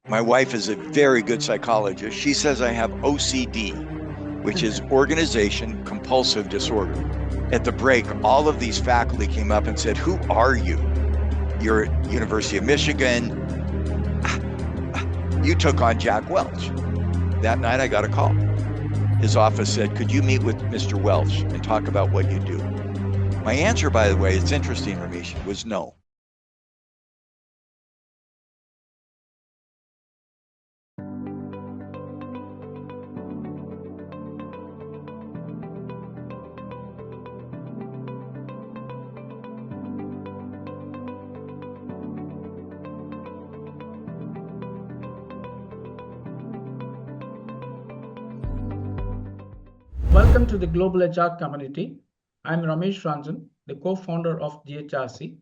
My wife is a very good psychologist. She says I have OCD, which is organization compulsive disorder. At the break, all of these faculty came up and said, "Who are you? You're at University of Michigan. You took on Jack Welch." That night I got a call. His office said, "Could you meet with Mr. Welch and talk about what you do?" My answer, by the way, it's interesting, Ramesh, was no. Welcome to the Global HR community. I'm Ramesh Ranjan, the co-founder of GHRC.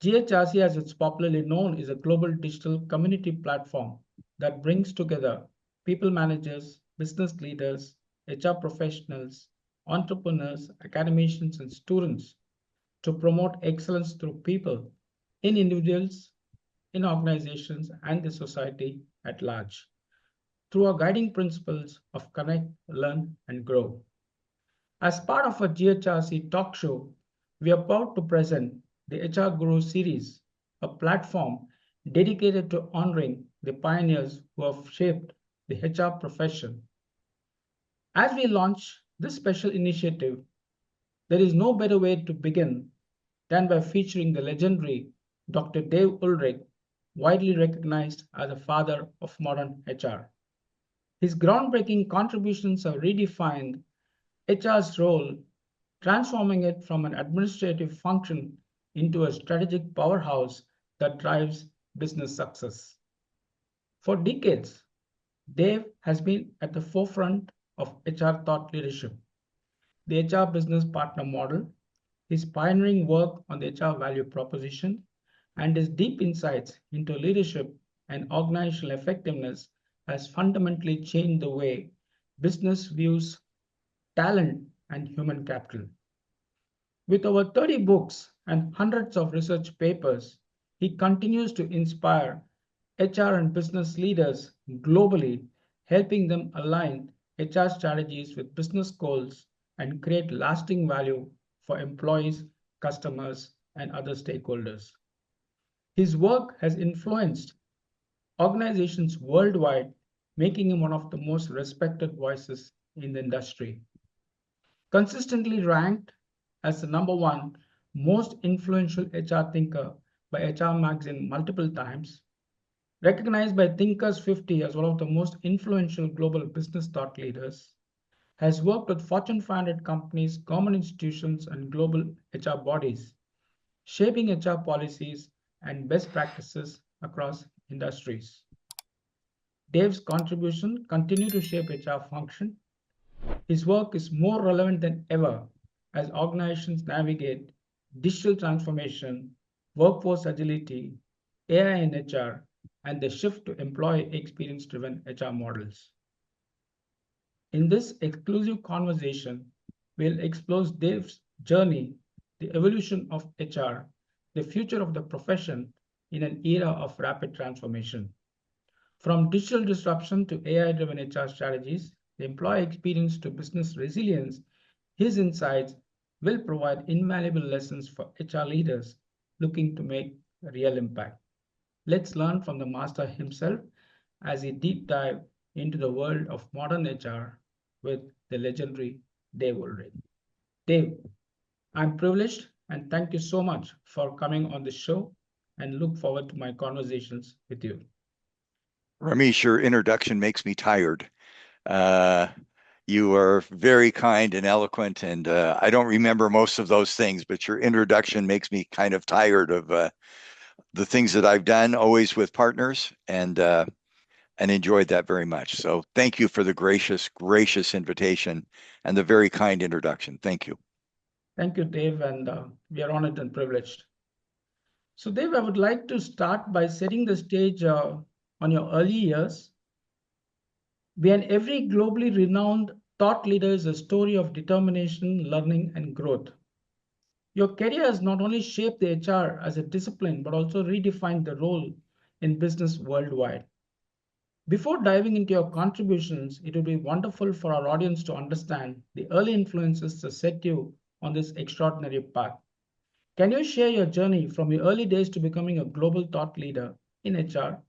GHRC, as it's popularly known, is a global digital community platform that brings together people managers, business leaders, HR professionals, entrepreneurs, academicians, and students to promote excellence through people in individuals, in organizations, and the society at large through our guiding principles of connect, learn, and grow. As part of our GHRC talk show, we are proud to present the HR Guru Series, a platform dedicated to honoring the pioneers who have shaped the HR profession. As we launch this special initiative, there is no better way to begin than by featuring the legendary Dr. Dave Ulrich, widely recognized as the father of modern HR. His groundbreaking contributions have redefined HR's role, transforming it from an administrative function into a strategic powerhouse that drives business success. For decades, Dave has been at the forefront of HR thought leadership, the HR business partner model, his pioneering work on the HR value proposition, and his deep insights into leadership and organizational effectiveness has fundamentally changed the way business views talent, and human capital. With over 30 books and hundreds of research papers, he continues to inspire HR and business leaders globally, helping them align HR strategies with business goals and create lasting value for employees, customers, and other stakeholders. His work has influenced organizations worldwide, making him one of the most respected voices in the industry. Consistently ranked as the number one most influential HR thinker by HR Magazine multiple times, recognized by Thinkers 50 as one of the most influential global business thought leaders, has worked with Fortune 500 companies, government institutions, and global HR bodies, shaping HR policies and best practices across industries. Dave's contribution continue to shape HR function. His work is more relevant than ever as organizations navigate digital transformation, workforce agility, AI in HR, and the shift to employee experience driven HR models. In this exclusive conversation, we'll explore Dave's journey, the evolution of HR, the future of the profession in an era of rapid transformation. From digital disruption to AI driven HR strategies, the employee experience to business resilience, his insights will provide invaluable lessons for HR leaders looking to make a real impact. Let's learn from the master himself as he deep dive into the world of modern HR with the legendary Dave Ulrich. Dave, I'm privileged and thank you so much for coming on the show and look forward to my conversations with you. Ramesh, your introduction makes me tired. You are very kind and eloquent, and I don't remember most of those things, but your introduction makes me kind of tired of the things that I've done, always with partners, and enjoyed that very much. So thank you for the gracious invitation and the very kind introduction. Thank you. Thank you, Dave, and we are honored and privileged. So, Dave, I would like to start by setting the stage on your early years. Behind every globally renowned thought leader is a story of determination, learning, and growth. Your career has not only shaped the HR as a discipline, but also redefined the role in business worldwide. Before diving into your contributions, it would be wonderful for our audience to understand the early influences that set you on this extraordinary path. Can you share your journey from your early days to becoming a global thought leader in HR?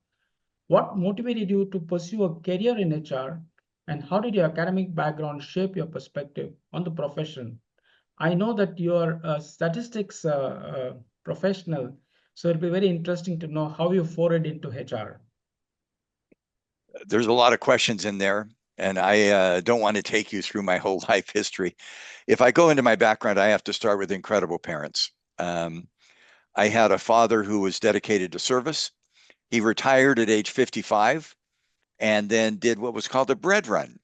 What motivated you to pursue a career in HR? And how did your academic background shape your perspective on the profession? I know that you are a statistics professional, so it'll be very interesting to know how you forayed into HR. There's a lot of questions in there, and I don't want to take you through my whole life history. If I go into my background, I have to start with incredible parents. I had a father who was dedicated to service. He retired at age 55 and then did what was called a bread run.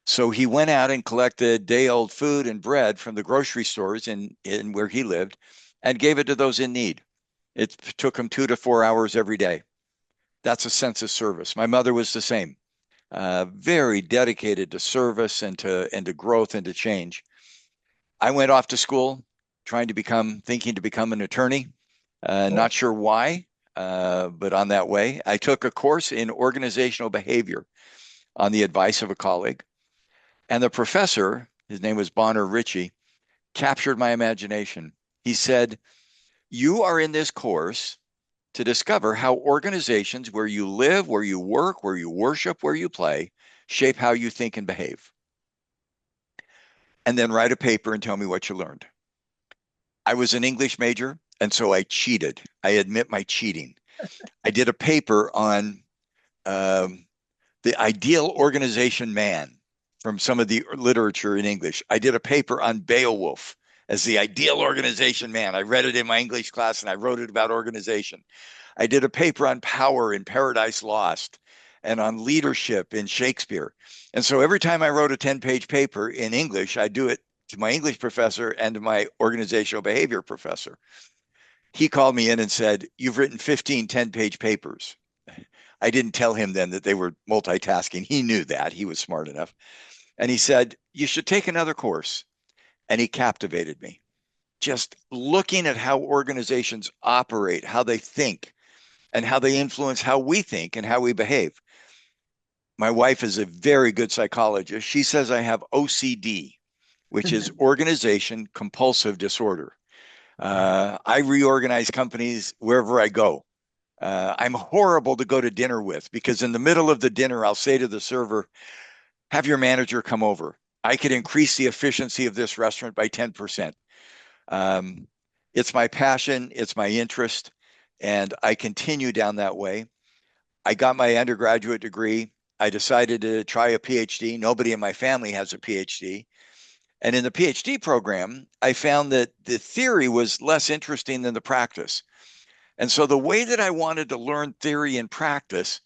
So he went out and collected day old food and bread from the grocery stores in where he lived and gave it to those in need. It took him 2 to 4 hours every day. That's a sense of service. My mother was the same, very dedicated to service and to growth and to change. I went off to school thinking to become an attorney. Oh, Not sure why, but on that way. I took a course in organizational behavior on the advice of a colleague. And the professor, his name was Bonner Ritchie, captured my imagination. He said, "You are in this course to discover how organizations where you live, where you work, where you worship, where you play, shape how you think and behave. And then write a paper and tell me what you learned." I was an English major, and so I cheated. I admit my cheating. I did a paper on um, the ideal organization man from some of the literature in English. I did a paper on Beowulf as the ideal organization man. I read it in my English class and I wrote it about organization. I did a paper on power in Paradise Lost and on leadership in Shakespeare. And so every time I wrote a 10-page paper in English, I do it to my English professor and to my organizational behavior professor. He called me in and said, "You've written 15 10-page papers." I didn't tell him then that they were multitasking. He knew that. He was smart enough. And he said, "You should take another course." And he captivated me. Just looking at how organizations operate, how they think, and how they influence how we think and how we behave. My wife is a very good psychologist. She says I have OCD, which is organization compulsive disorder. I reorganize companies wherever I go. I'm horrible to go to dinner with because in the middle of the dinner, I'll say to the server, "Have your manager come over. I could increase the efficiency of this restaurant by 10%." Um, it's my passion, it's my interest, and I continue down that way. I got my undergraduate degree. I decided to try a PhD. Nobody in my family has a PhD. And in the PhD program, I found that the theory was less interesting than the practice. And so the way that I wanted to learn theory and practice,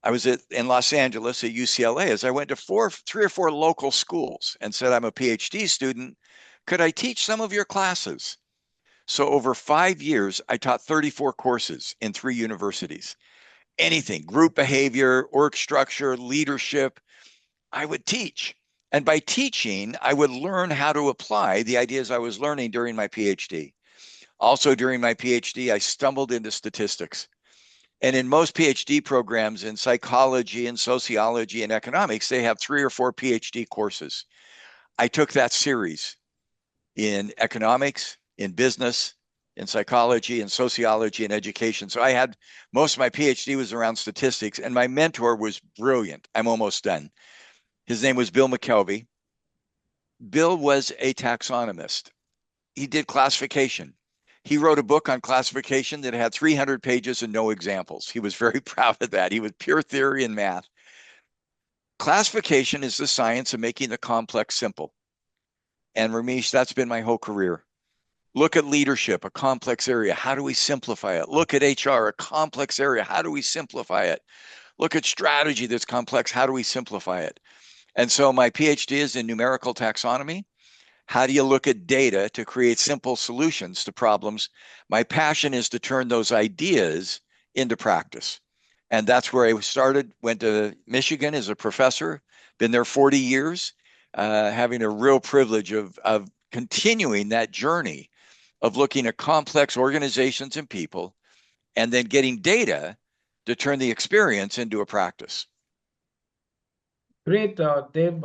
I was in Los Angeles at UCLA, as I went to three or four local schools and said, "I'm a PhD student. Could I teach some of your classes?" So over 5 years, I taught 34 courses in 3 universities. Anything, group behavior, org structure, leadership, I would teach. And by teaching, I would learn how to apply the ideas I was learning during my PhD. Also, during my PhD, I stumbled into statistics. And in most PhD programs in psychology and sociology and economics, they have 3 or 4 PhD courses. I took that series in economics, in business, in psychology, in sociology, and education. So I had most of my PhD was around statistics, and my mentor was brilliant. I'm almost done. His name was Bill McKelvey. Bill was a taxonomist. He did classification. He wrote a book on classification that had 300 pages and no examples. He was very proud of that. He was pure theory and math. Classification is the science of making the complex simple. And Ramesh, that's been my whole career. Look at leadership, a complex area. How do we simplify it? Look at HR, a complex area. How do we simplify it? Look at strategy that's complex. How do we simplify it? And so my PhD is in numerical taxonomy. How do you look at data to create simple solutions to problems? My passion is to turn those ideas into practice. And that's where I started. Went to Michigan as a professor, been there 40 years, having a real privilege of continuing that journey of looking at complex organizations and people and then getting data to turn the experience into a practice. Great, Dave.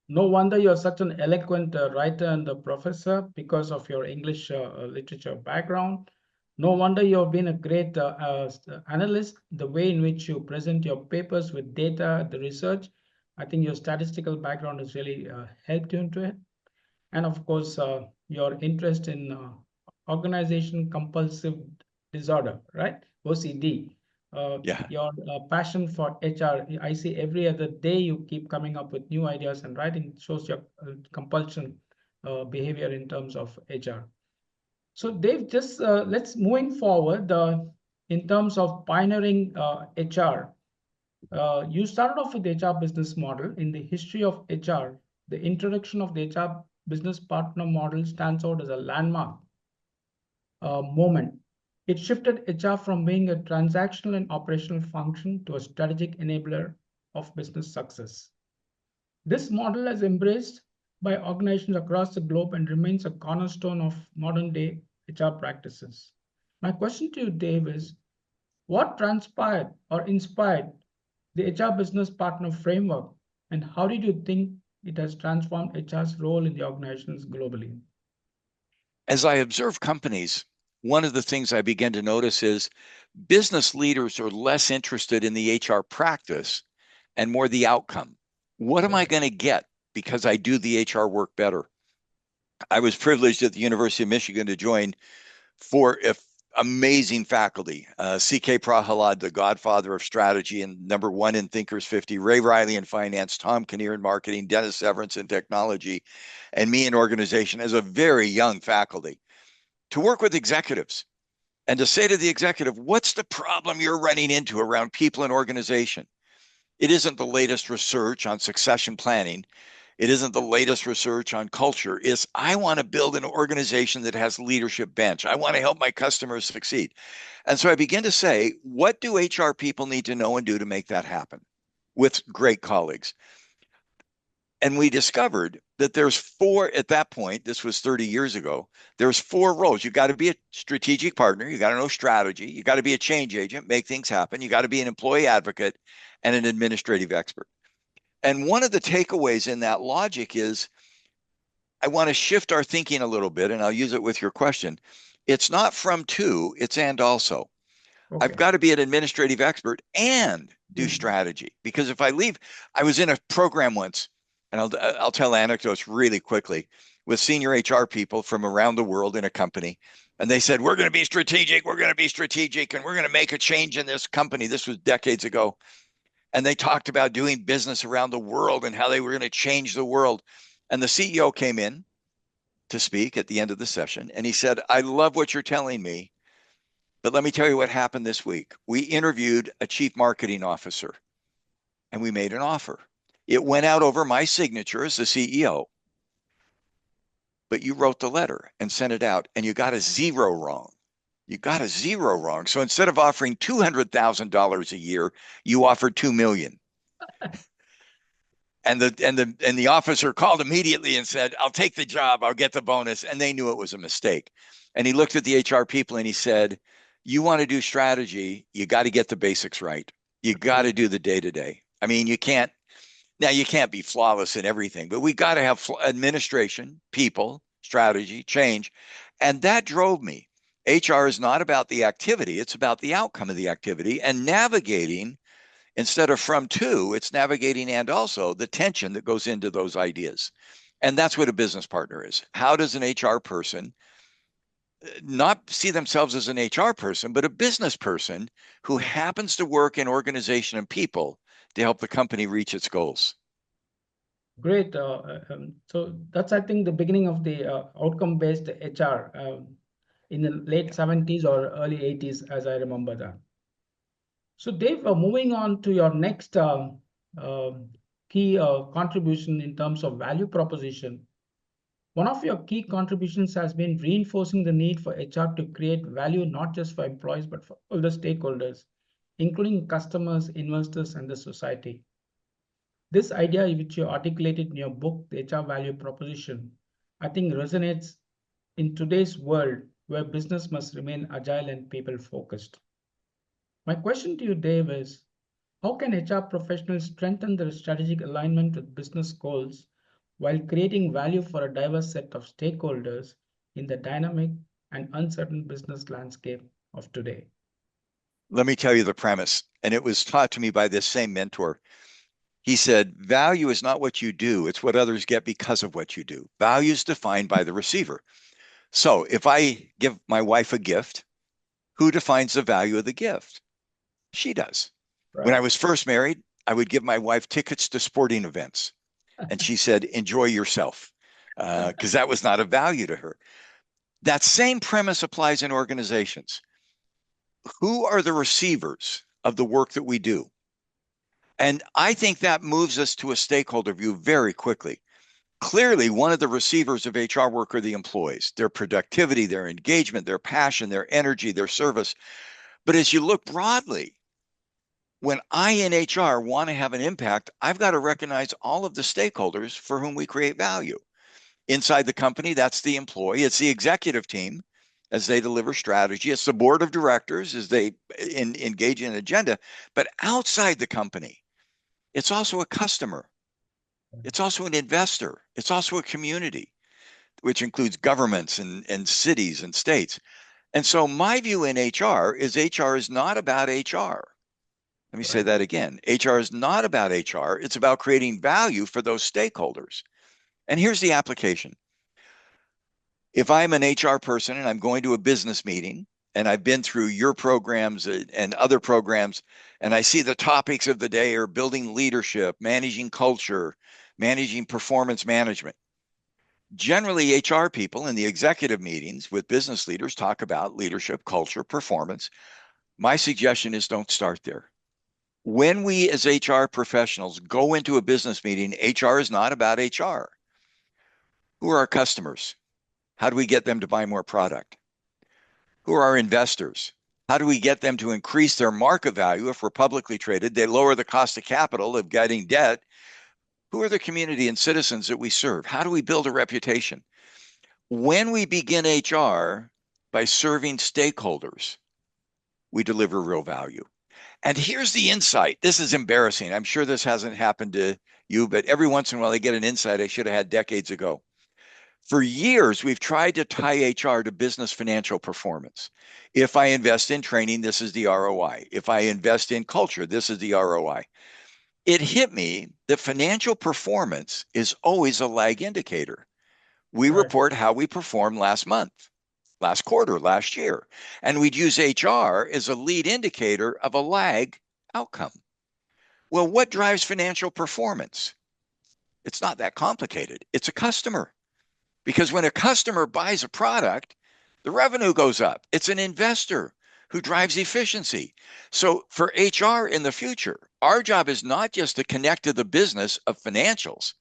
No wonder you're such an eloquent writer and a professor because of your English literature background. No wonder you've been a great analyst. The way in which you present your papers with data, the research, I think your statistical background has really helped you into it. And of course, your interest in organization compulsive disorder, right? OCD. Yeah. Your passion for HR. I see every other day you keep coming up with new ideas and writing shows your compulsion behavior in terms of HR. So Dave, just let's moving forward in terms of pioneering HR. You started off with the HR business model. In the history of HR, the introduction of the HR business partner model stands out as a landmark moment. It shifted HR from being a transactional and operational function to a strategic enabler of business success. This model is embraced by organizations across the globe and remains a cornerstone of modern day HR practices. My question to you, Dave, is what transpired or inspired the HR business partner framework, and how did you think it has transformed HR's role in the organizations globally? As I observe companies, one of the things I begin to notice is business leaders are less interested in the HR practice and more the outcome. What am I Okay. going to get because I do the HR work better? I was privileged at the University of Michigan to join four amazing faculty. C.K. Prahalad, the godfather of strategy and number one in Thinkers 50, Ray Riley in finance, Tom Kinnear in marketing, Dennis Severance in technology, and me in organization as a very young faculty to work with executives and to say to the executive, what's the problem you're running into around people and organization? It isn't the latest research on succession planning. It isn't the latest research on culture. It's I want to build an organization that has leadership bench. I want to help my customers succeed. And so I begin to say, what do HR people need to know and do to make that happen with great colleagues? And we discovered that there's four at that point, this was 30 years ago, there's four roles. You got to be a strategic partner, you got to know strategy, you got to be a change agent, make things happen, you got to be an employee advocate and an administrative expert. And one of the takeaways in that logic is I want to shift our thinking a little bit, and I'll use it with your question. It's not from to, it's and also. I've Okay. got to be an administrative expert and do Mm. strategy because if I leave, I was in a program once, and I'll tell anecdotes really quickly with senior HR people from around the world in a company, and they said we're going to be strategic, we're going to be strategic, and we're going to make a change in this company. This was decades ago, and they talked about doing business around the world and how they were going to change the world. And the CEO came in to speak at the end of the session, and he said, "I love what you're telling me. But let me tell you what happened this week. We interviewed a chief marketing officer and we made an offer. It went out over my signature as the CEO, but you wrote the letter and sent it out and you got a zero wrong. You got a zero wrong. So instead of offering $200,000 a year, you offered 2 million. And the officer called immediately and said, "I'll take the job, I'll get the bonus." And they knew it was a mistake. And he looked at the HR people and he said, "You want to do strategy, you got to get the basics right. You got to Absolutely. do the day to day. I mean, you can't be flawless in everything, but we got to have administration, people, strategy, change." And that drove me. HR is not about the activity, it's about the outcome of the activity and navigating. Instead of from to, it's navigating and also the tension that goes into those ideas. And that's what a business partner is. How does an HR person not see themselves as an HR person, but a business person who Yes. happens to work in organization and people to help the company reach its goals? Great. So that's, I think, the beginning of the outcome-based HR in the late Yeah. 70s or early 80s, as I remember that. So Dave, moving on to your next key contribution in terms of value proposition. One of your key contributions has been reinforcing the need for HR to create value not just for employees, but for all the stakeholders, including customers, investors, and the society. This idea, which you articulated in your book, The HR Value Proposition, I think resonates in today's world where business must remain agile and people focused. My question to you, Dave, is how can HR professionals strengthen their strategic alignment with business goals while creating value for a diverse set of stakeholders in the dynamic and uncertain business landscape of today? Let me tell you the premise. And it was taught to me by this same mentor. He said, value is not what you do, it's what others get because of what you do. Value is defined by the receiver. So if I give my wife a gift, who defines the value of the gift? She does. When I Right. was first married, I would give my wife tickets to sporting events. And she said, enjoy yourself, because that was not a value to her. That same premise applies in organizations. Who are the receivers of the work that we do? And I think that moves us to a stakeholder view very quickly. Clearly, one of the receivers of HR work are the employees, their productivity, their engagement, their passion, their energy, their service. But as you look broadly, when I in HR want to have an impact, I've got to recognize all of the stakeholders for whom we create value. Inside the company, that's the employee, it's the executive team as they deliver strategy, it's the board of directors as they engage in agenda. But outside the company, it's also a customer, it's also an investor, it's also a community, which includes governments and cities and states. And so my view in HR is not about HR. Let me say Right. that again. HR is not about HR. It's about creating value for those stakeholders. And here's the application. If I'm an HR person and I'm going to a business meeting and I've been through your programs and other programs, and I see the topics of the day are building leadership, managing culture, managing performance management. Generally, HR people in the executive meetings with business leaders talk about leadership, culture, performance. My suggestion is don't start there. When we as HR professionals go into a business meeting, HR is not about HR. Who are our customers? How do we get them to buy more product? Who are our investors? How do we get them to increase their market value if we're publicly traded? They lower the cost of capital of getting debt. Who are the community and citizens that we serve? How do we build a reputation? When we begin HR by serving stakeholders, we deliver real value. And here's the insight. This is embarrassing. I'm sure this hasn't happened to you, but every once in a while I get an insight I should have had decades ago. For years, we've tried to tie HR to business financial performance. If I invest in training, this is the ROI. If I invest in culture, this is the ROI. It hit me that financial performance is always a lag indicator. We Right. report how we performed last month, last quarter, last year, and we'd use HR as a lead indicator of a lag outcome. Well, what drives financial performance? It's not that complicated. It's a customer. Because when a customer buys a product, the revenue goes up. It's an investor who drives efficiency. So for HR in the future, our job is not just to connect to the business of financials,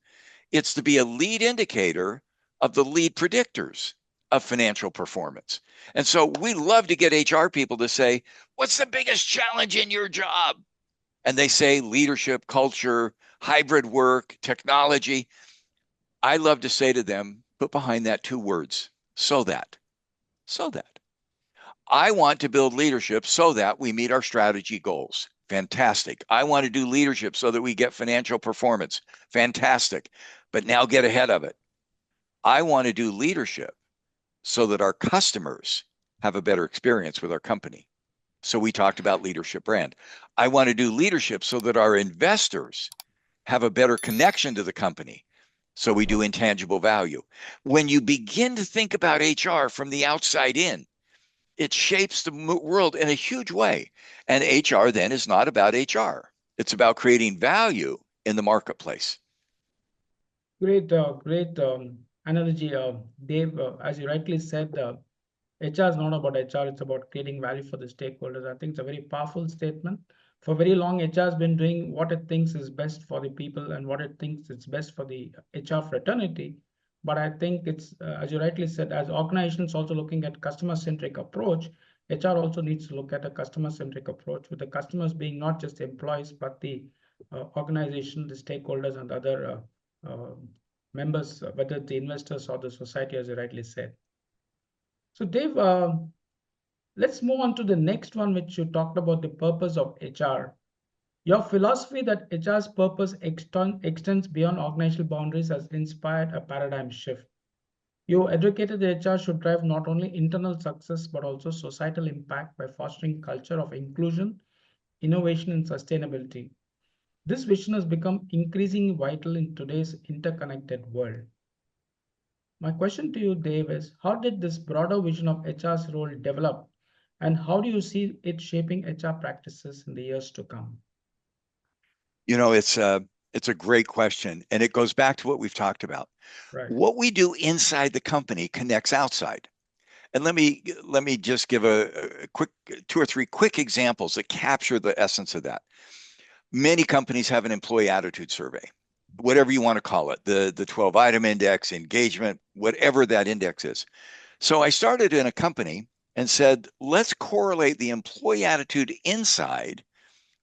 it's to be a lead indicator of the lead predictors of financial performance. And so we love to get HR people to say, what's the biggest challenge in your job? And they say leadership, culture, hybrid work, technology. I love to say to them, put behind that two words, so that, so that. I want to build leadership so that we meet our strategy goals. Fantastic. I want to do leadership so that we get financial performance. Fantastic. But now get ahead of it. I want to do leadership so that our customers have a better experience with our company. So we talked about leadership brand. I want to do leadership so that our investors have a better connection to the company. So we do intangible value. When you begin to think about HR from the outside in, it shapes the world in a huge way. And HR then is not about HR. It's about creating value in the marketplace. Great analogy, Dave. As you rightly said, HR is not about HR, it's about creating value for the stakeholders. I think it's a very powerful statement. For very long, HR has been doing what it thinks is best for the people and what it thinks is best for the HR fraternity. But I think it's, as you rightly said, as organizations also looking at customer-centric approach, HR also needs to look at a customer-centric approach with the customers being not just the employees, but the organization, the stakeholders, and other members, whether the investors or the society, as you rightly said. So, Dave, Let's move on to the next one, which you talked about the purpose of HR. Your philosophy that HR's purpose extends beyond organizational boundaries has inspired a paradigm shift. You advocated that HR should drive not only internal success but also societal impact by fostering culture of inclusion, innovation, and sustainability. This vision has become increasingly vital in today's interconnected world. My question to you, Dave, is how did this broader vision of HR's role develop, and how do you see it shaping HR practices in the years to come? You know, it's a great question, and it goes back to what we've talked about. Right, What we do inside the company connects outside. And let me just give a quick two or three quick examples that capture the essence of that. Many companies have an employee attitude survey, whatever you want to call it, the 12 item index, engagement, whatever that index is. So I started in a company and said, let's correlate the employee attitude inside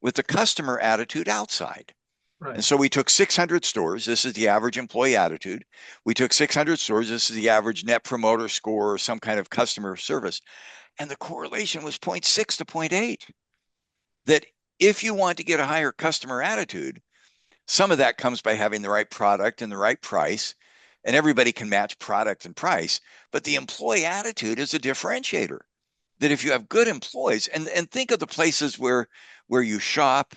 with the customer attitude outside. And right, so we took 600 stores. This is the average employee attitude. We took 600 stores. This is the average net promoter score or some kind of customer service. And the correlation was zero point 0.6 to zero point 0.8. That if you want to get a higher customer attitude, some of that comes by having the right product and the right price. And everybody can match product and price. But the employee attitude is a differentiator. That if you have good employees, and think of the places where you shop,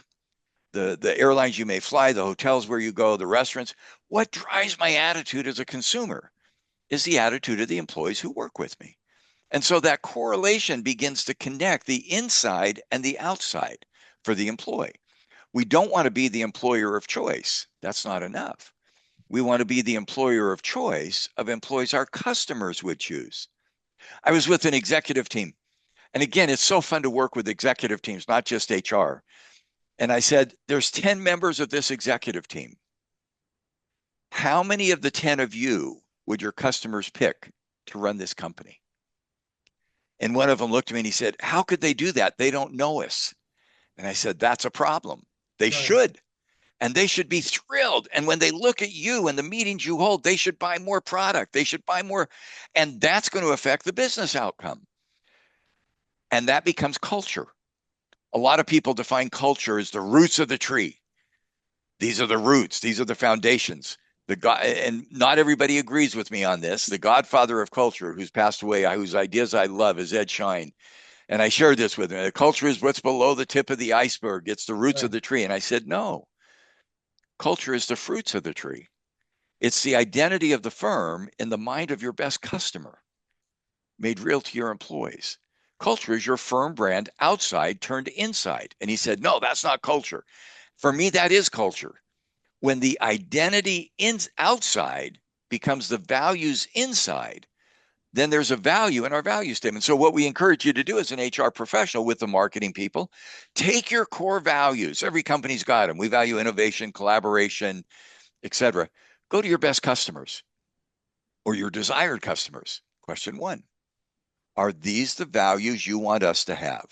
the airlines you may fly, the hotels where you go, the restaurants. What drives my attitude as a consumer is the attitude of the employees who work with me. And so that correlation begins to connect the inside and the outside for the employee. We don't want to be the employer of choice. That's not enough. We want to be the employer of choice of employees our customers would choose. I was with an executive team. And again, it's so fun to work with executive teams, not just HR. And I said, there's 10 members of this executive team. How many of the 10 of you would your customers pick to run this company? And one of them looked at me and he said, how could they do that? They don't know us. And I said, that's a problem. They right, should. And they should be thrilled. And when they look at you and the meetings you hold, they should buy more product. They should buy more. And that's going to affect the business outcome. And that becomes culture. A lot of people define culture as the roots of the tree. These are the roots. These are the foundations. The God, and not everybody agrees with me on this. The godfather of culture, who's passed away, whose ideas I love, is Ed Schein. And I shared this with him. The culture is what's below the tip of the iceberg. It's the roots of right. the tree. And I said, no, culture is the fruits of the tree. It's the identity of the firm in the mind of your best customer, made real to your employees. Culture is your firm brand outside turned inside. And he said, no, that's not culture. For me, that is culture. When the identity outside becomes the values inside, then there's a value in our value statement. So what we encourage you to do as an HR professional with the marketing people, take your core values. Every company's got them. We value innovation, collaboration, etc. Go to your best customers or your desired customers. Question one, are these the values you want us to have?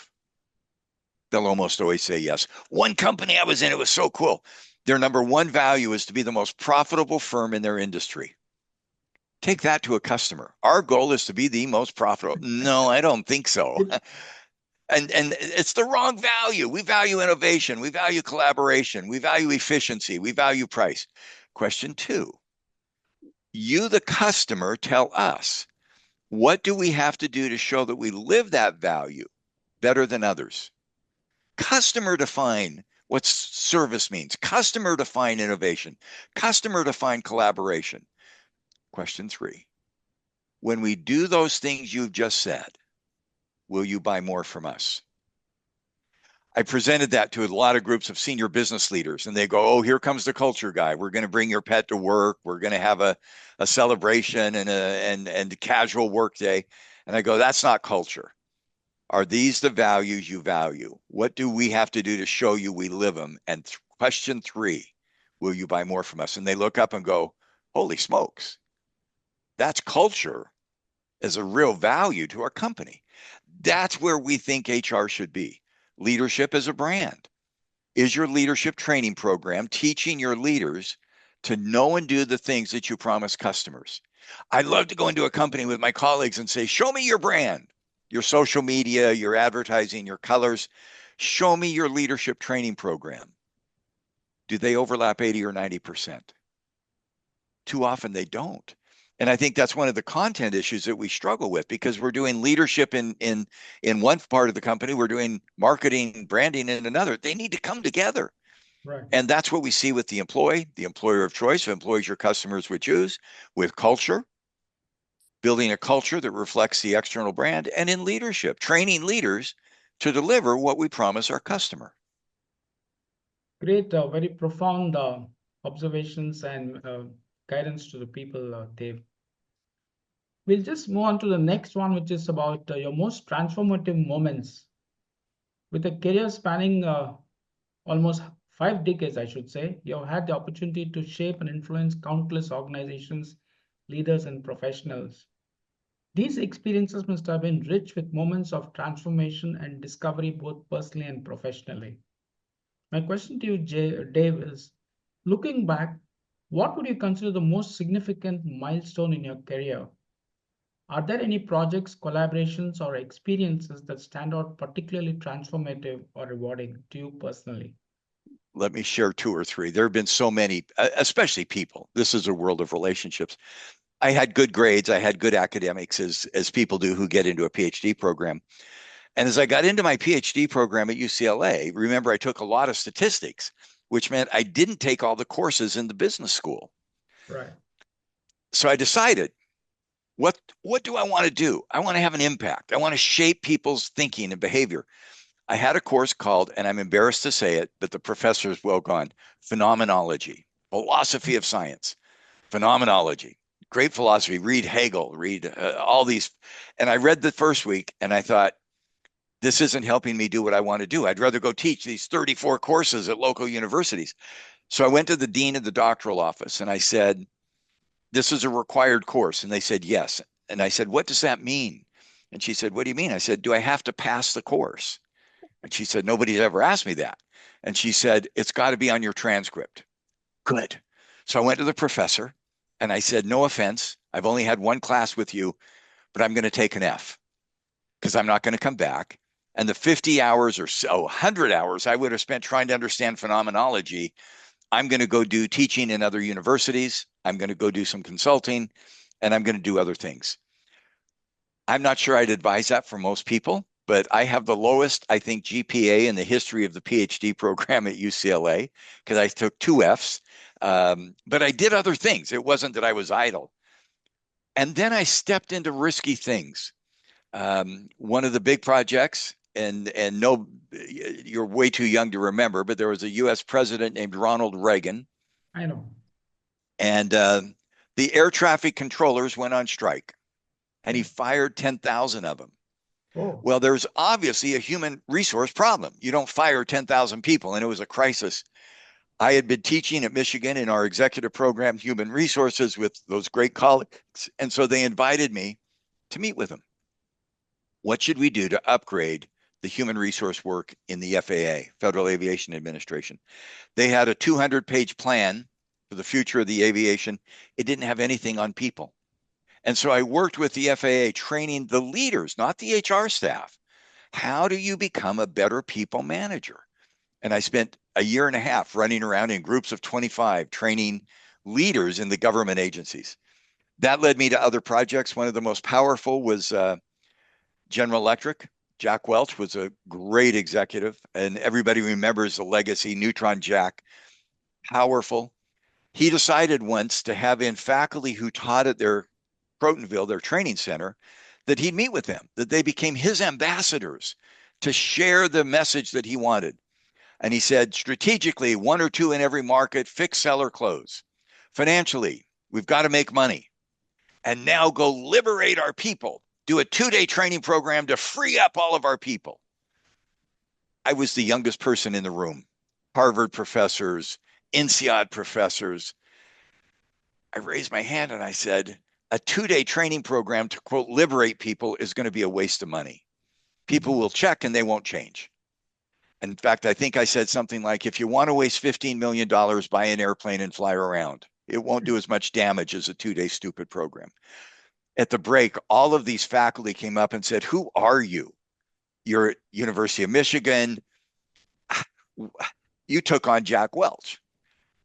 They'll almost always say yes. One company I was in, it was so cool. Their number one value is to be the most profitable firm in their industry. Take that to a customer. Our goal is to be the most profitable. No, I don't think so. It- And it's the wrong value. We value innovation. We value collaboration. We value efficiency. We value price. Question two, you, the customer, tell us, what do we have to do to show that we live that value better than others? Customer define what service means. Customer define innovation. Customer define collaboration. Question three, when we do those things you've just said, will you buy more from us? I presented that to a lot of groups of senior business leaders, and they go, oh, here comes the culture guy. We're going to bring your pet to work. We're going to have a celebration and a casual work day. And I go, that's not culture. Are these the values you value? What do we have to do to show you we live them? And question three, will you buy more from us? And they look up and go, holy smokes, that's culture as a real value to our company. That's where we think HR should be. Leadership as a brand. Is your leadership training program teaching your leaders to know and do the things that you promise customers? I'd love to go into a company with my colleagues and say, show me your brand. your social media, your advertising, your colors. Show me your leadership training program. Do they overlap 80 or 90%? Too often they don't. And I think that's one of the content issues that we struggle with because we're doing leadership in one part of the company, we're doing marketing, branding in another. They need to come together. Right. And that's what we see with the employee, the employer of choice, employees your customers would choose, with culture, building a culture that reflects the external brand, and in leadership, training leaders to deliver what we promise our customer. Great, very profound observations and guidance to the people, Dave. We'll just move on to the next one, which is about your most transformative moments. With a career spanning almost 5 decades, I should say, you have had the opportunity to shape and influence countless organizations, leaders, and professionals. These experiences must have been rich with moments of transformation and discovery, both personally and professionally. My question to you, Dave, is looking back, what would you consider the most significant milestone in your career? Are there any projects, collaborations, or experiences that stand out particularly transformative or rewarding to you personally? Let me share two or three. There have been so many, especially people. This is a world of relationships. I had good grades. I had good academics, as people do who get into a PhD program. And as I got into my PhD program at UCLA, remember I took a lot of statistics, which meant I didn't take all the courses in the business school. Right. So I decided, what do I want to do? I want to have an impact. I want to shape people's thinking and behavior. I had a course called, and I'm embarrassed to say it, but the professor is well gone, phenomenology, philosophy of science, phenomenology. Great philosophy. Read Hegel, read all these. And I read the first week and I thought, this isn't helping me do what I want to do. I'd rather go teach these 34 courses at local universities. So I went to the dean of the doctoral office and I said, this is a required course. And they said, yes. And I said, what does that mean? And she said, what do you mean? I said, do I have to pass the course? And she said, nobody's ever asked me that. And she said, it's got to be on your transcript. Good. So I went to the professor and I said, no offense, I've only had one class with you, but I'm going to take an F because I'm not going to come back. And the 50 hours or so, 100 hours I would have spent trying to understand phenomenology, I'm going to go do teaching in other universities. I'm going to go do some consulting and I'm going to do other things. I'm not sure I'd advise that for most people, but I have the lowest, I think, GPA in the history of the PhD program at UCLA because I took two Fs. But I did other things. It wasn't that I was idle. And then I stepped into risky things. One of the big projects, and no, you're way too young to remember, but there was a U.S. president named Ronald Reagan, I know. and the air traffic controllers went on strike, and he Okay. fired 10,000 of them. Oh, Well, there's obviously a human resource problem. You don't fire 10,000 people, and it was a crisis. I had been teaching at Michigan in our executive program, Human Resources, with those great colleagues. And so they invited me to meet with them. What should we do to upgrade the human resource work in the FAA, Federal Aviation Administration? They had a 200-page plan for the future of the aviation. It didn't have anything on people. And so I worked with the FAA training the leaders, not the HR staff. How do you become a better people manager? And I spent a year and a half running around in groups of 25 training leaders in the government agencies. That led me to other projects. One of the most powerful was General Electric. Jack Welch was a great executive, and everybody remembers the legacy, Neutron Jack, powerful. He decided once to have in faculty who taught at their Crotonville, their training center, that he'd meet with them, that they became his ambassadors to share the message that he wanted. And he said, strategically, one or two in every market, fix, sell, or close. Financially, we've got to make money. And now go liberate our people. Do a 2-day training program to free up all of our people. I was the youngest person in the room. Harvard professors, INSEAD professors. I raised my hand and I said, a 2-day training program to, quote, liberate people is going to be a waste of money. People will check and they won't change. In fact, I think I said something like, if you want to waste $15 million, buy an airplane and fly around. It won't do as much damage as a 2-day stupid program. At the break, all of these faculty came up and said, "Who are you? You're at University of Michigan. You took on Jack Welch."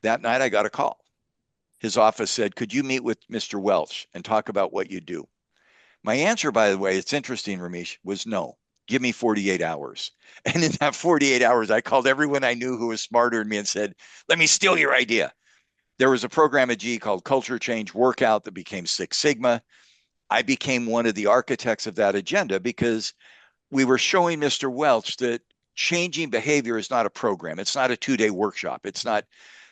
That night, I got a call. His office said, "Could you meet with Mr. Welch and talk about what you do?" My answer, by the way, it's interesting, Ramesh, was no. Give me 48 hours. And in that 48 hours, I called everyone I knew who was smarter than me and said, "Let me steal your idea." There was a program at GE called Culture Change Workout that became Six Sigma. I became one of the architects of that agenda because we were showing Mr. Welch that changing behavior is not a program. It's not a 2-day workshop. It's not.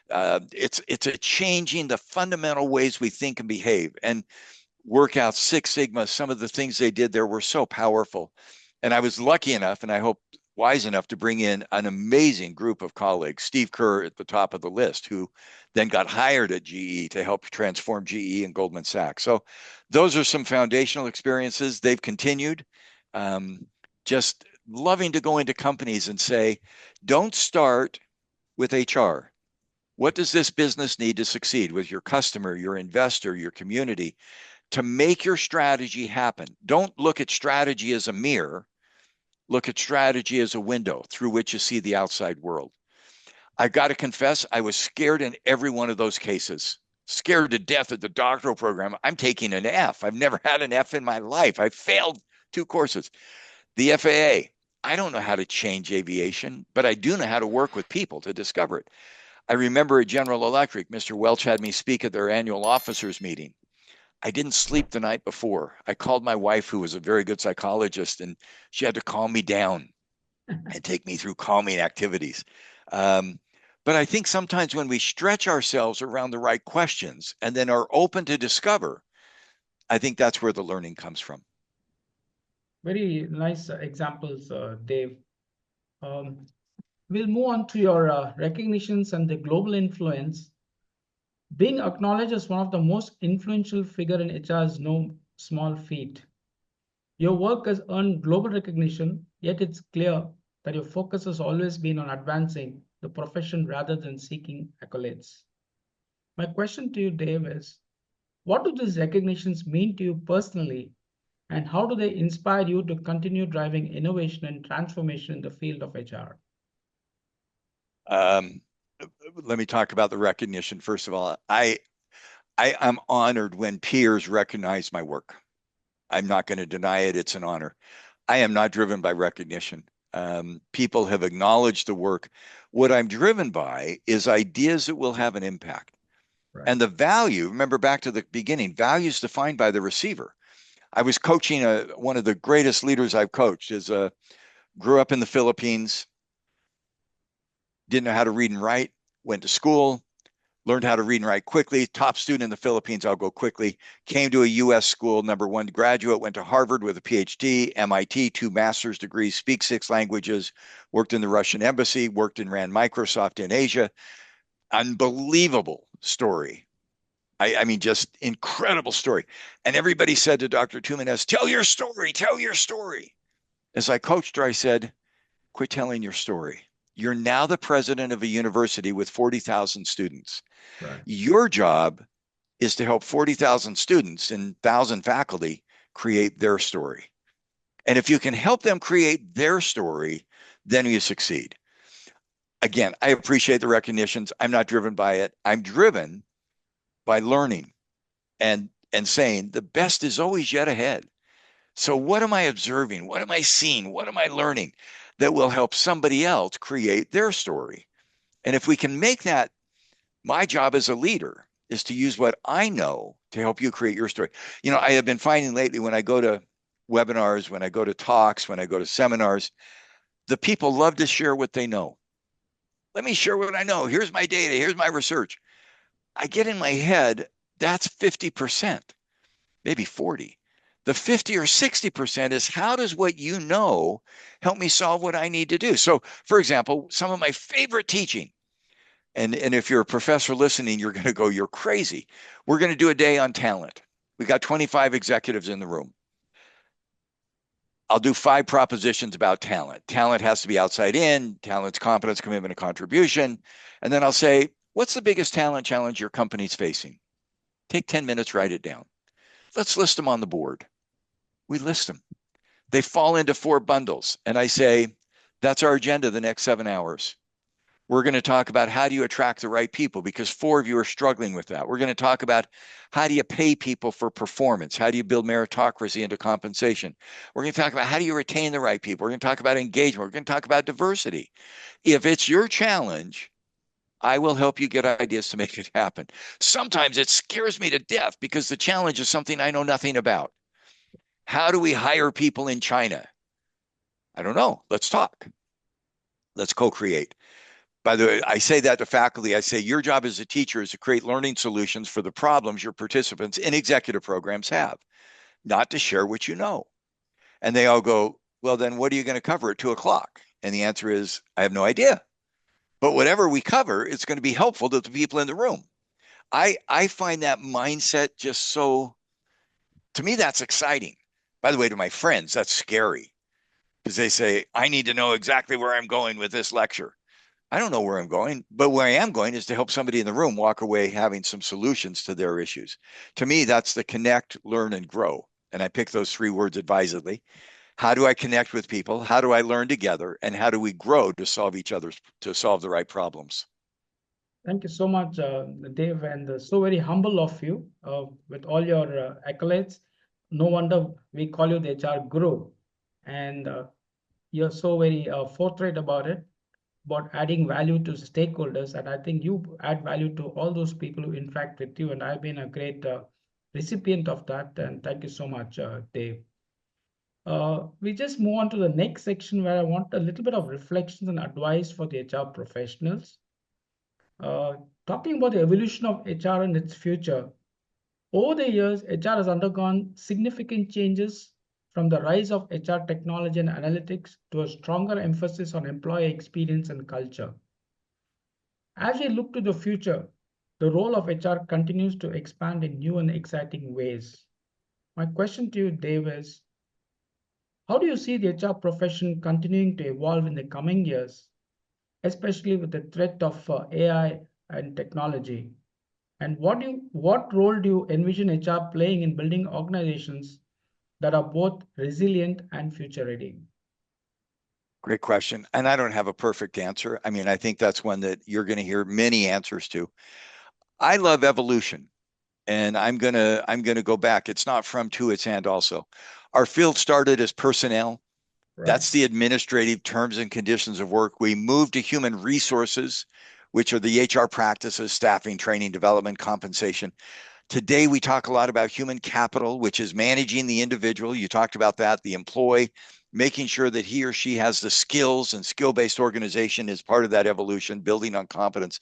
It's a changing the fundamental ways we think and behave. And workout Six Sigma, some of the things they did there were so powerful. And I was lucky enough, and I hope wise enough, to bring in an amazing group of colleagues, Steve Kerr at the top of the list, who then got hired at GE to help transform GE and Goldman Sachs. So those are some foundational experiences. They've continued. Just loving to go into companies and say, don't start with HR. What does this business need to succeed with your customer, your investor, your community, to make your strategy happen? Don't look at strategy as a mirror. Look at strategy as a window through which you see the outside world. I got to confess, I was scared in every one of those cases. Scared to death at the doctoral program. I'm taking an F. I've never had an F in my life. I failed 2 courses. The FAA, I don't know how to change aviation, but I do know how to work with people to discover it. I remember at General Electric, Mr. Welch had me speak at their annual officers meeting. I didn't sleep the night before. I called my wife, who was a very good psychologist, and she had to calm me down and take me through calming activities. Um, but I think sometimes when we stretch ourselves around the right questions and then are open to discover, I think that's where the learning comes from. Very nice examples, Dave. Um, we'll move on to your recognitions and the global influence. Being acknowledged as one of the most influential figure in HR is no small feat. Your work has earned global recognition, yet it's clear that your focus has always been on advancing the profession rather than seeking accolades. My question to you, Dave, is what do these recognitions mean to you personally, and how do they inspire you to continue driving innovation and transformation in the field of HR? Um, Let me talk about the recognition. First of all, I am honored when peers recognize my work. I'm not going to deny it. It's an honor. I am not driven by recognition. People have acknowledged the work. What I'm driven by is ideas that will have an impact. Right. And the value, remember back to the beginning, value is defined by the receiver. I was coaching one of the greatest leaders I've coached, grew up in the Philippines, didn't know how to read and write, went to school, learned how to read and write quickly. Top student in the Philippines, I'll go quickly. Came to a US school, #1 graduate, went to Harvard with a PhD, MIT, 2 master's degrees, speaks 6 languages, worked in the Russian embassy, worked and ran Microsoft in Asia. Unbelievable story. I mean, just incredible story. And everybody said to Dr. Tumanes, tell your story, tell your story. As I coached her, I said, quit telling your story. You're now the president of a university with 40,000 students. Right. Your job is to help 40,000 students and 1,000 faculty create their story. And if you can help them create their story, then you succeed. Again, I appreciate the recognitions. I'm not driven by it. I'm driven by learning and saying the best is always yet ahead. So what am I observing? What am I seeing? What am I learning that will help somebody else create their story? And if we can make that, my job as a leader is to use what I know to help you create your story. You know, I have been finding lately when I go to webinars, when I go to talks, when I go to seminars, the people love to share what they know. Let me share what I know. Here's my data. Here's my research. I get in my head, that's 50%, maybe 40. The 50 or 60% is how does what you know help me solve what I need to do? So, for example, some of my favorite teaching, and if you're a professor listening, you're going to go, you're crazy. We're going to do a day on talent. We got 25 executives in the room. I'll do 5 propositions about talent. Talent has to be outside in, talent's competence, commitment, and contribution. And then I'll say, what's the biggest talent challenge your company's facing? Take 10 minutes, write it down. Let's list them on the board. We list them. They fall into 4 bundles. And I say, that's our agenda the next 7 hours. We're going to talk about how do you attract the right people because 4 of you are struggling with that. We're going to talk about how do you pay people for performance? How do you build meritocracy into compensation? We're going to talk about how do you retain the right people? We're going to talk about engagement. We're going to talk about diversity. If it's your challenge, I will help you get ideas to make it happen. Sometimes it scares me to death because the challenge is something I know nothing about. How do we hire people in China? I don't know. Let's talk. Let's co-create. By the way, I say that to faculty. I say your job as a teacher is to create learning solutions for the problems your participants in executive programs have, not to share what you know. And they all go, well, then what are you going to cover at 2 o'clock? And the answer is, I have no idea. But whatever we cover, it's going to be helpful to the people in the room. I find that mindset just so, to me, that's exciting. By the way, to my friends, that's scary because they say, I need to know exactly where I'm going with this lecture. I don't know where I'm going, but where I am going is to help somebody in the room walk away having some solutions to their issues. To me, that's the connect, learn, and grow. And I pick those 3 words advisedly. How do I connect with people? How do I learn together? And how do we grow to solve the right problems? Thank you so much, Dave, and so very humble of you with all your accolades. No wonder we call you the HR guru, and you're so very forthright about adding value to stakeholders. And I think you add value to all those people who interact with you. And I've been a great recipient of that. And thank you so much, Dave. We just move on to the next section where I want a little bit of reflections and advice for the HR professionals. Uh, Talking about the evolution of HR and its future, over the years, HR has undergone significant changes from the rise of HR technology and analytics to a stronger emphasis on employee experience and culture. As we look to the future, the role of HR continues to expand in new and exciting ways. My question to you, Dave, is how do you see the HR profession continuing to evolve in the coming years, especially with the threat of AI and technology? And what role do you envision HR playing in building organizations that are both resilient and future ready? Great question. And I don't have a perfect answer. I mean, I think that's one that you're going to hear many answers to. I love evolution. And I'm gonna go back. It's not from to, it's and also. Our field started as personnel. Right. That's the administrative terms and conditions of work. We moved to human resources, which are the HR practices, staffing, training, development, compensation. Today, we talk a lot about human capital, which is managing the individual. You talked about that, the employee, making sure that he or she has the skills, and skill-based organization is part of that evolution, building on competence.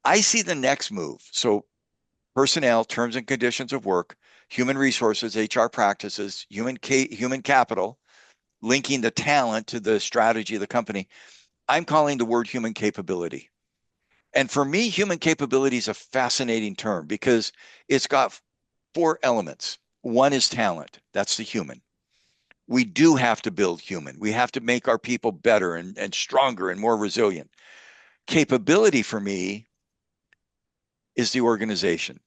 I see the next move. So personnel, terms and conditions of work, human resources, HR practices, human capital, linking the talent to the strategy of the company. I'm calling the word human capability. And for me, human capability is a fascinating term because it's got 4 elements. One is talent. That's the human. We do have to build human. We have to make our people better and stronger and more resilient. Capability for me is the organization.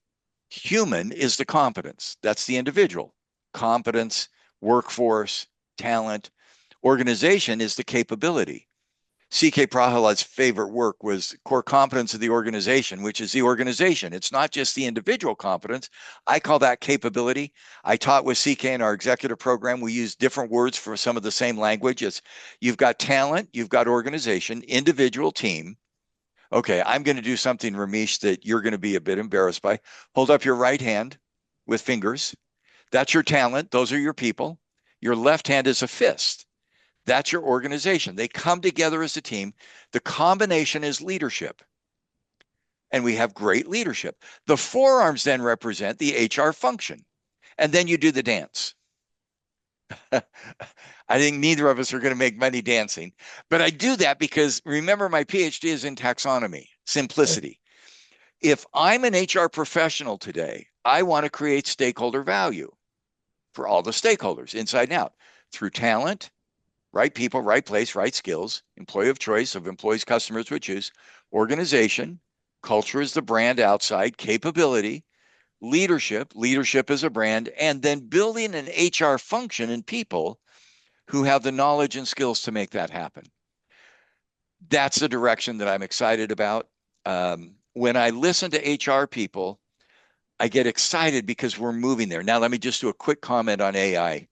Human is the competence. That's the individual. Competence, workforce, talent. Organization is the capability. C.K. Prahalad's favorite work was core competence of the organization, which is the organization. It's not just the individual competence. I call that capability. I taught with CK in our executive program. We use different words for some of the same language. It's you've got talent, you've got organization, individual, team. Okay, I'm going to do something, Ramesh, that you're going to be a bit embarrassed by. Hold up your right hand with fingers. That's your talent. Those are your people. Your left hand is a fist. That's your organization. They come together as a team. The combination is leadership. And we have great leadership. The forearms then represent the HR function. And then you do the dance. I think neither of us are going to make money dancing, but I do that because remember, my PhD is in taxonomy, simplicity. If I'm an HR professional today, I want to create stakeholder value for all the stakeholders inside and out through talent, right people, right place, right skills, employee of choice of employees, customers would choose, organization, culture is the brand outside, capability, leadership as a brand, and then building an HR function and people who have the knowledge and skills to make that happen. That's the direction that I'm excited about. When I listen to HR people, I get excited because we're moving there. Now, let me just do a quick comment on AI.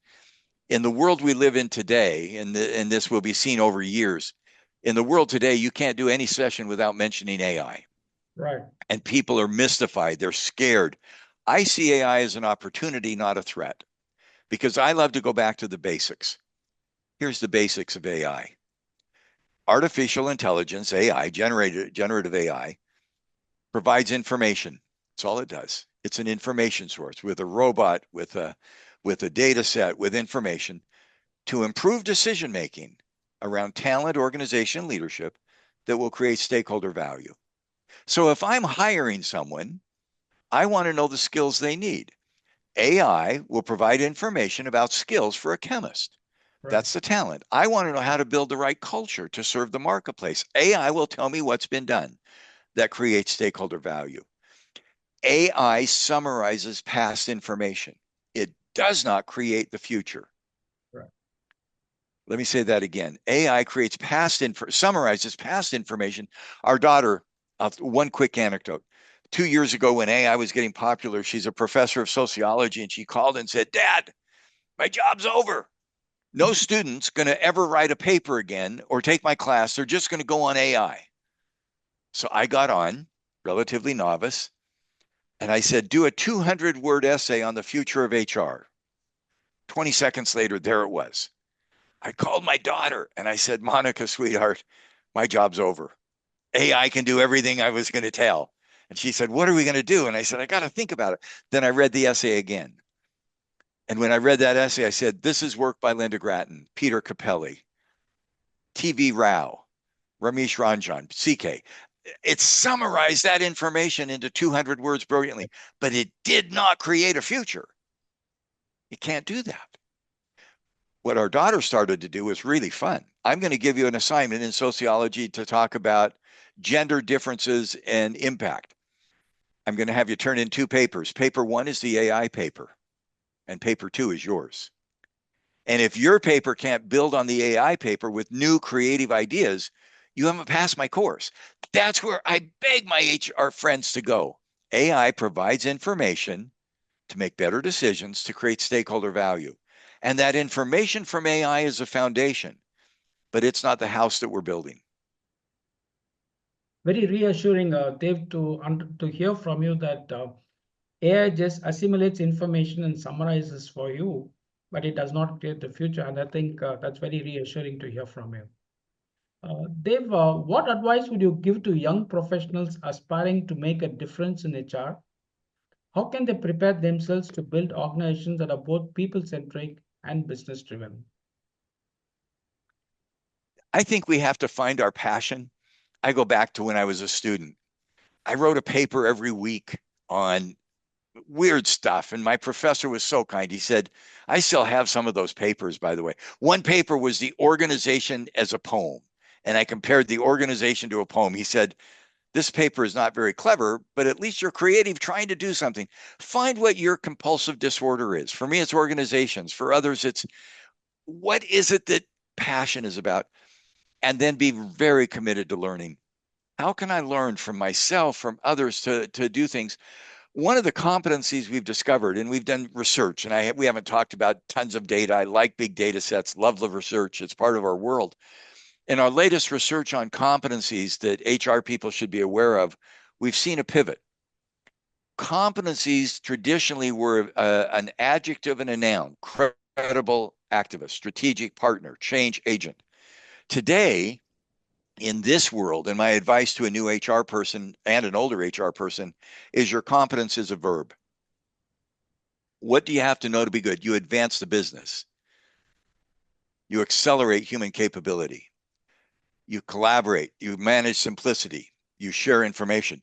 In the world we live in today, and this will be seen over years, in the world today, you can't do any session without mentioning AI. Right. And people are mystified. They're scared. I see AI as an opportunity, not a threat, because I love to go back to the basics. Here's the basics of AI. Artificial intelligence, AI, generative AI, provides information. That's all it does. It's an information source with a robot, with a data set, with information to improve decision making around talent, organization, leadership that will create stakeholder value. So if I'm hiring someone, I want to know the skills they need. AI will provide information about skills for a chemist. Right. That's the talent. I want to know how to build the right culture to serve the marketplace. AI will tell me what's been done that creates stakeholder value. AI summarizes past information. It does not create the future. Right. Let me say that again. AI creates summarizes past information. Our daughter, one quick anecdote. 2 years ago, when AI was getting popular, she's a professor of sociology, and she called and said, "Dad, my job's over. No student's going to ever write a paper again or take my class. They're just going to go on AI." So I got on, relatively novice, and I said, "Do a 200-word essay on the future of HR." 20 seconds later, there it was. I called my daughter and I said, "Monica, sweetheart, my job's over. AI can do everything I was going to tell." And she said, "What are we going to do?" And I said, "I got to think about it." Then I read the essay again. And when I read that essay, I said, "This is work by Linda Grattan, Peter Capelli, TV Rao, Ramesh Ranjan, CK." It summarized that information into 200 words brilliantly, but it did not create a future. It can't do that. What our daughter started to do was really fun. I'm going to give you an assignment in sociology to talk about gender differences and impact. I'm going to have you turn in two papers. Paper one is the AI paper, and paper two is yours. And if your paper can't build on the AI paper with new creative ideas, you haven't passed my course. That's where I beg my HR friends to go. AI provides information to make better decisions to create stakeholder value. And that information from AI is a foundation, but it's not the house that we're building. Very reassuring, Dave, to hear from you that AI just assimilates information and summarizes for you, but it does not create the future. And I think that's very reassuring to hear from you. Dave, what advice would you give to young professionals aspiring to make a difference in HR? How can they prepare themselves to build organizations that are both people-centric and business-driven? I think we have to find our passion. I go back to when I was a student. I wrote a paper every week on weird stuff. And my professor was so kind. He said, I still have some of those papers, by the way. One paper was the organization as a poem. And I compared the organization to a poem. He said, "This paper is not very clever, but at least you're creative trying to do something. Find what your compulsive disorder is. For me, it's organizations. For others, it's what is it that passion is about? And then be very committed to learning. How can I learn from myself, from others to do things? One of the competencies we've discovered, and we've done research, and we haven't talked about tons of data. I like big data sets, love the research. It's part of our world. In our latest research on competencies that HR people should be aware of, we've seen a pivot. Competencies traditionally were an adjective and a noun: credible activist, strategic partner, change agent. Today, in this world, and my advice to a new HR person and an older HR person is your competence is a verb. What do you have to know to be good? You advance the business. You accelerate human capability. You collaborate. You manage simplicity. You share information.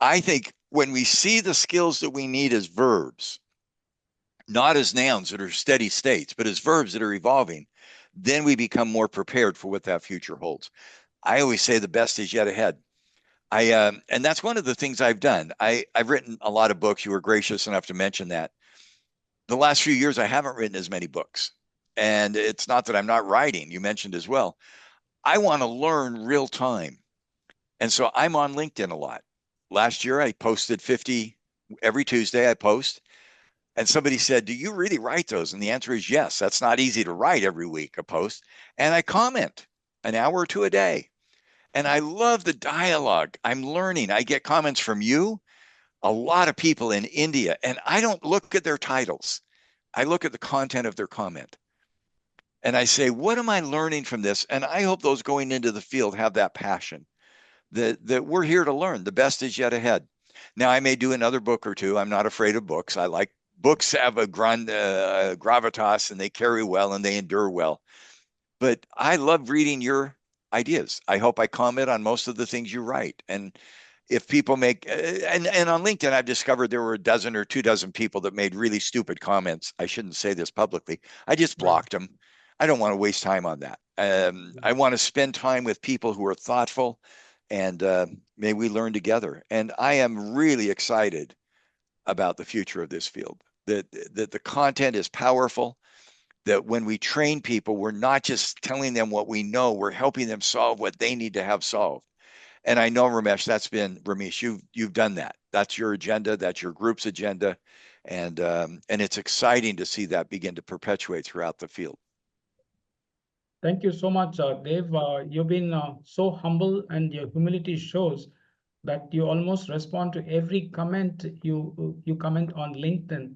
I think when we see the skills that we need as verbs, not as nouns that are steady states, but as verbs that are evolving, then we become more prepared for what that future holds. I always say the best is yet ahead. And that's one of the things I've done. I've written a lot of books. You were gracious enough to mention that. The last few years, I haven't written as many books. And it's not that I'm not writing, you mentioned as well. I want to learn real time. And so I'm on LinkedIn a lot. Last year, I posted 50 every Tuesday. I post. And somebody said, "Do you really write those?" And the answer is yes. That's not easy to write every week, a post. And I comment an hour or two a day. And I love the dialogue. I'm learning. I get comments from you, a lot of people in India, and I don't look at their titles. I look at the content of their comment. And I say, what am I learning from this? And I hope those going into the field have that passion that we're here to learn. The best is yet ahead. Now, I may do another book or two. I'm not afraid of books. I like books have a gravitas and they carry well and they endure well. But I love reading your ideas. I hope I comment on most of the things you write. And if people make and on LinkedIn, I've discovered there were a dozen or 2 dozen people that made really stupid comments. I shouldn't say this publicly. I just Right. blocked them. I don't want to waste time on that. I want to spend time with people who are thoughtful, and may we learn together. And I am really excited about the future of this field. That the content is powerful. That when we train people, we're not just telling them what we know; we're helping them solve what they need to have solved. And I know, Ramesh, you've done that. That's your agenda. That's your group's agenda, and it's exciting to see that begin to perpetuate throughout the field. Thank you so much, Dave. You've been so humble, and your humility shows that you almost respond to every comment you comment on LinkedIn,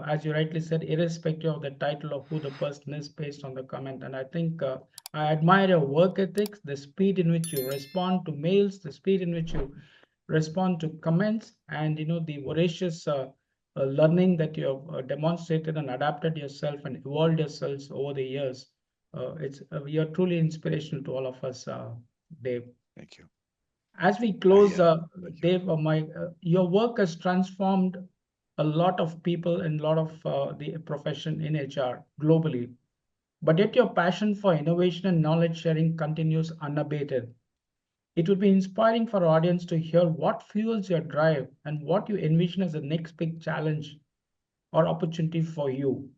as you rightly said, irrespective of the title of who the person is based on the comment. And I think I admire your work ethics, the speed in which you respond to mails, the speed in which you respond to comments, and the voracious learning that you have demonstrated and adapted yourself and evolved yourselves over the years. It's You're truly inspirational to all of us, Dave. Thank you. As we I close, thank you. Dave, your work has transformed a lot of people and a lot of the profession in HR globally. But yet your passion for innovation and knowledge sharing continues unabated. It would be inspiring for our audience to hear what fuels your drive and what you envision as the next big challenge or opportunity for you.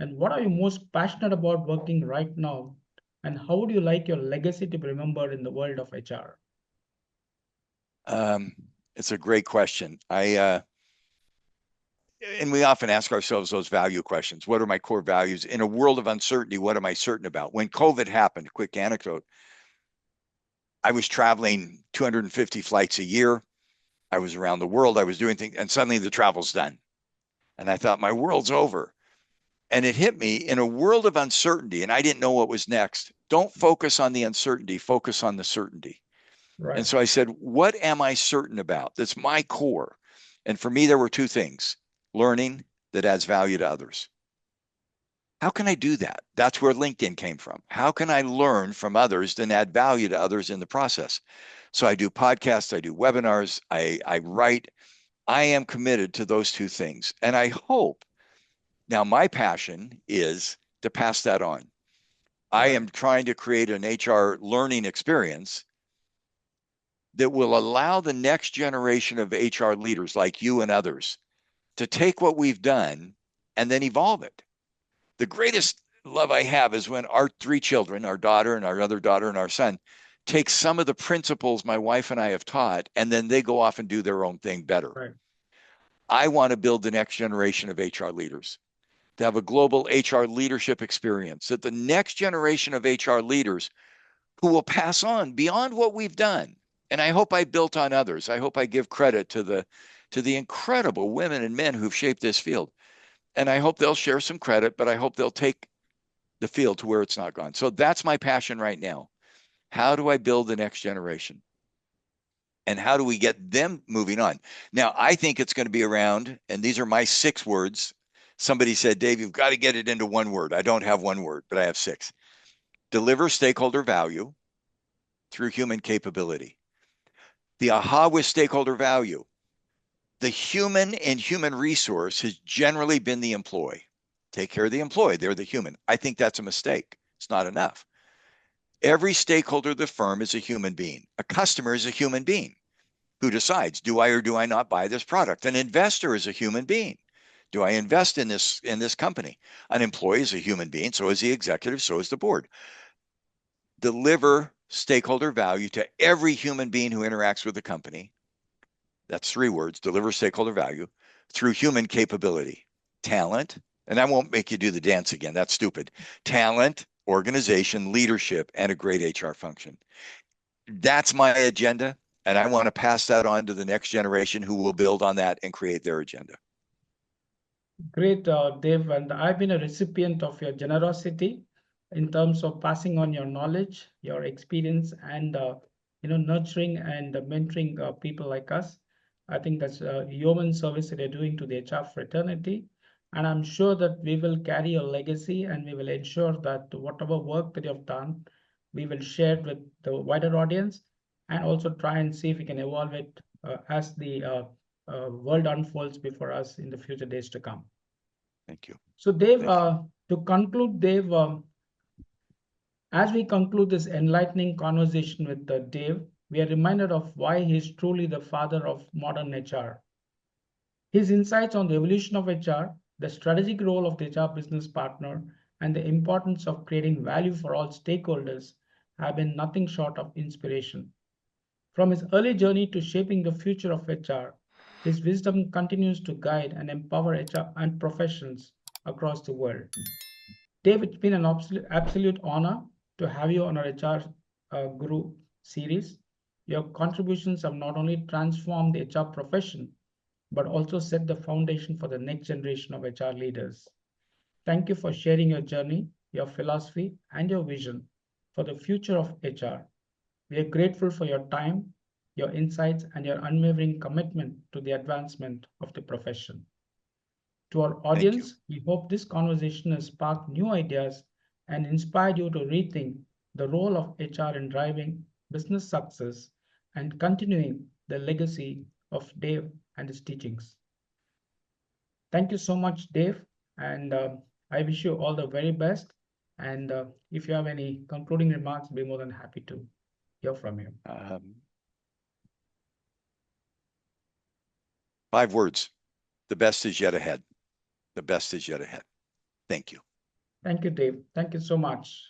And what are you most passionate about working right now? And how would you like your legacy to be remembered in the world of HR? Um, it's a great question. And we often ask ourselves those value questions. What are my core values? In a world of uncertainty, what am I certain about? When COVID happened, quick anecdote, I was traveling 250 flights a year. I was around the world. I was doing things, and suddenly the travel's done. And I thought, my world's over. And it hit me in a world of uncertainty, and I didn't know what was next. Don't focus on the uncertainty, focus on the certainty. And Right, so I said, what am I certain about? That's my core. And for me, there were two things: learning that adds value to others. How can I do that? That's where LinkedIn came from. How can I learn from others and add value to others in the process? So I do podcasts, I do webinars, I write. I am committed to those two things. And I hope now my passion is to pass that on. I right, am trying to create an HR learning experience that will allow the next generation of HR leaders like you and others to take what we've done and then evolve it. The greatest love I have is when our three children, our daughter and our other daughter and our son, take some of the principles my wife and I have taught, and then they go off and do their own thing better. right. I want to build the next generation of HR leaders, to have a global HR leadership experience, that the next generation of HR leaders who will pass on beyond what we've done. And I hope I built on others. I hope I give credit to the incredible women and men who've shaped this field. And I hope they'll share some credit, but I hope they'll take the field to where it's not gone. So that's my passion right now. How do I build the next generation? And how do we get them moving on? Now, I think it's going to be around, and these are my 6 words. Somebody said, Dave, you've got to get it into one word. I don't have one word, but I have 6. Deliver stakeholder value through human capability. The aha with stakeholder value. The human and human resource has generally been the employee. Take care of the employee. They're the human. I think that's a mistake. It's not enough. Every stakeholder of the firm is a human being. A customer is a human being. Who decides, do I or do I not buy this product? An investor is a human being. Do I invest in this company? An employee is a human being, so is the executive, so is the board. Deliver stakeholder value to every human being who interacts with the company. That's 3 words: deliver stakeholder value through human capability, talent, and I won't make you do the dance again. That's stupid. Talent, organization, leadership, and a great HR function. That's my agenda. And I want to pass that on to the next generation who will build on that and create their agenda. Great, Dave, and I've been a recipient of your generosity in terms of passing on your knowledge, your experience, and nurturing and mentoring people like us. I think that's a human service that you're doing to the HR fraternity, and I'm sure that we will carry your legacy, and we will ensure that whatever work that you've done, we will share it with the wider audience, and also try and see if we can evolve it as the world unfolds before us in the future days to come. Thank you. So, Dave, Thank you. to conclude, Dave, as we conclude this enlightening conversation with Dave, we are reminded of why he is truly the father of modern HR. His insights on the evolution of HR, the strategic role of the HR business partner, and the importance of creating value for all stakeholders have been nothing short of inspiration. From his early journey to shaping the future of HR, his wisdom continues to guide and empower HR and professions across the world. Dave, it's been an absolute honor to have you on our HR Guru series. Your contributions have not only transformed the HR profession, but also set the foundation for the next generation of HR leaders. Thank you for sharing your journey, your philosophy, and your vision for the future of HR. We are grateful for your time, your insights, and your unwavering commitment to the advancement of the profession. To our Thank you. audience, we hope this conversation has sparked new ideas and inspired you to rethink the role of HR in driving business success and continuing the legacy of Dave and his teachings. Thank you so much, Dave, and I wish you all the very best. And if you have any concluding remarks, be more than happy to hear from you. 5 words: the best is yet ahead. The best is yet ahead. Thank you. Thank you, Dave. Thank you so much.